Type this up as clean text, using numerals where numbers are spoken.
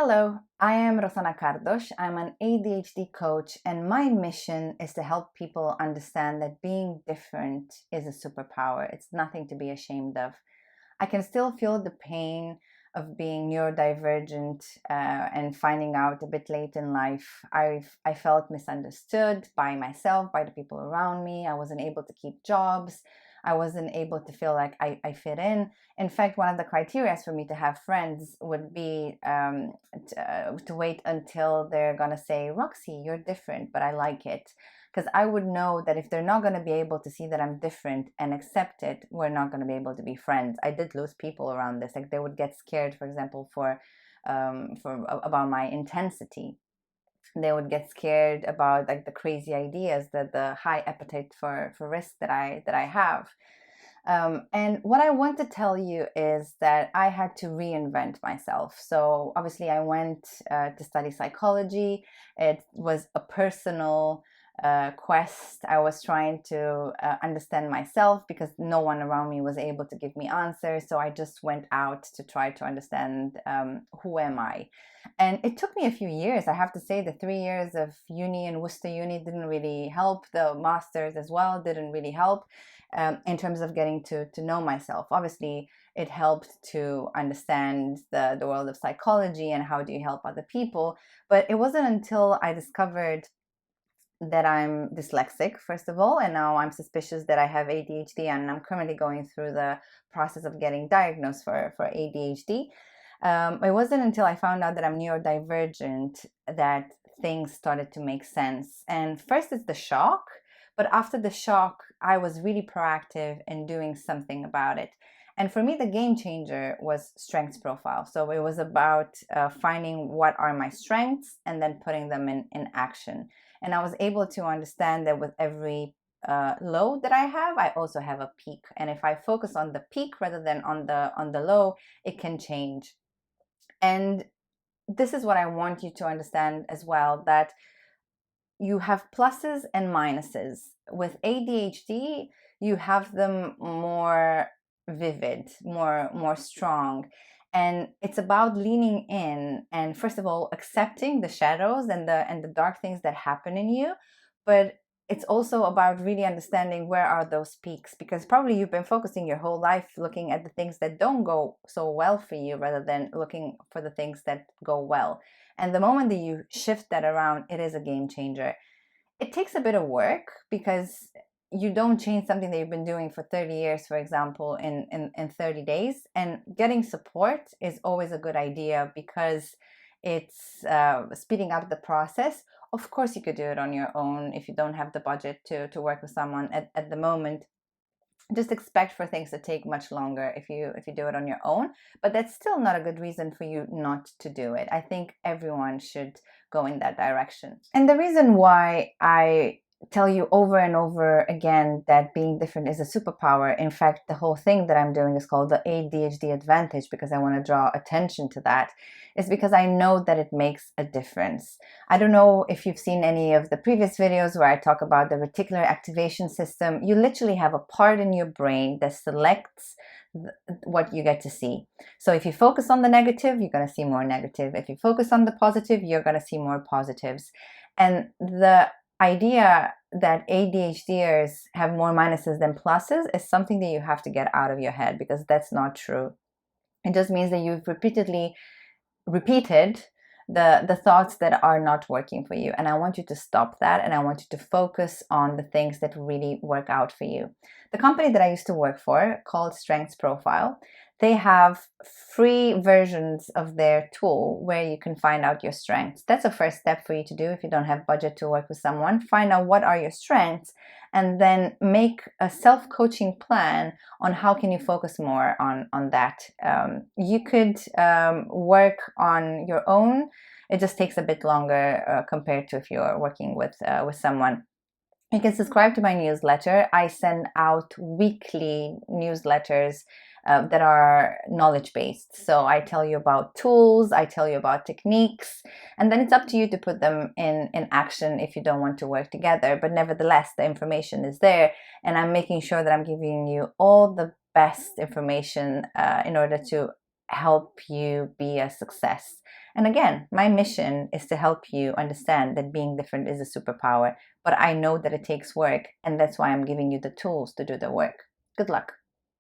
Hello, I am Rosana Cardos. I'm an ADHD coach, and my mission is to help people understand that being different is a superpower. It's nothing to be ashamed of. I can still feel the pain of being neurodivergent and finding out a bit late in life. I felt misunderstood by myself, by the people around me. I wasn't able to keep jobs. I wasn't able to feel like I fit in. In fact, one of the criteria for me to have friends would be to wait until they're going to say, Roxy, you're different, but I like it. Because I would know that if they're not going to be able to see that I'm different and accept it, we're not going to be able to be friends. I did lose people around this. Like they would get scared, for example, for about my intensity. They would get scared about like the crazy ideas, that the high appetite for risk that I have. And what I want to tell you is that I had to reinvent myself. So obviously, I went to study psychology. It was a personal quest. I was trying to understand myself because no one around me was able to give me answers. So I just went out to try to understand who am I. And it took me a few years. I have to say the 3 years of uni in Worcester Uni didn't really help. The masters as well didn't really help in terms of getting to know myself. Obviously, it helped to understand the world of psychology and how do you help other people. But it wasn't until I discovered that I'm dyslexic, first of all, and now I'm suspicious that I have ADHD, and I'm currently going through the process of getting diagnosed for ADHD. It wasn't until I found out that I'm neurodivergent that things started to make sense. And first, it's the shock, but after the shock, I was really proactive in doing something about it. And for me, the game changer was strengths profile. So it was about finding what are my strengths and then putting them in action. And I was able to understand that with every low that I have, I also have a peak. And if I focus on the peak rather than on the low, it can change. And this is what I want you to understand as well, that you have pluses and minuses. With ADHD, you have them more vivid, more strong. And it's about leaning in and first of all accepting the shadows and the dark things that happen in you, but it's also about really understanding where are those peaks, because probably you've been focusing your whole life looking at the things that don't go so well for you rather than looking for the things that go well. And the moment that you shift that around, it is a game changer. It takes a bit of work because you don't change something that you've been doing for 30 years, for example, in 30 days. And getting support is always a good idea because it's speeding up the process. Of course, you could do it on your own if you don't have the budget to work with someone at the moment. Just expect for things to take much longer if you do it on your own, but that's still not a good reason for you not to do it. I think everyone should go in that direction. And the reason why I tell you over and over again that being different is a superpower, in fact the whole thing that I'm doing is called the ADHD advantage, because I want to draw attention to that, is because I know that it makes a difference. I don't know if you've seen any of the previous videos where I talk about the reticular activation system. You literally have a part in your brain that selects what you get to see. So if you focus on the negative, you're going to see more negative. If you focus on the positive, you're going to see more positives. And the idea that ADHDers have more minuses than pluses is something that you have to get out of your head, because that's not true. It just means that you've repeated the thoughts that are not working for you. And I want you to stop that, and I want you to focus on the things that really work out for you. The company that I used to work for, called Strengths Profile, they have free versions of their tool where you can find out your strengths. That's a first step for you to do if you don't have budget to work with someone. Find out what are your strengths and then make a self-coaching plan on how can you focus more on that. You could work on your own. It just takes a bit longer compared to if you're working with someone. You can subscribe to my newsletter. I send out weekly newsletters that are knowledge-based. So I tell you about tools, I tell you about techniques, and then it's up to you to put them in action if you don't want to work together. But nevertheless, the information is there, and I'm making sure that I'm giving you all the best information in order to help you be a success. And again, my mission is to help you understand that being different is a superpower, but I know that it takes work, and that's why I'm giving you the tools to do the work. Good luck.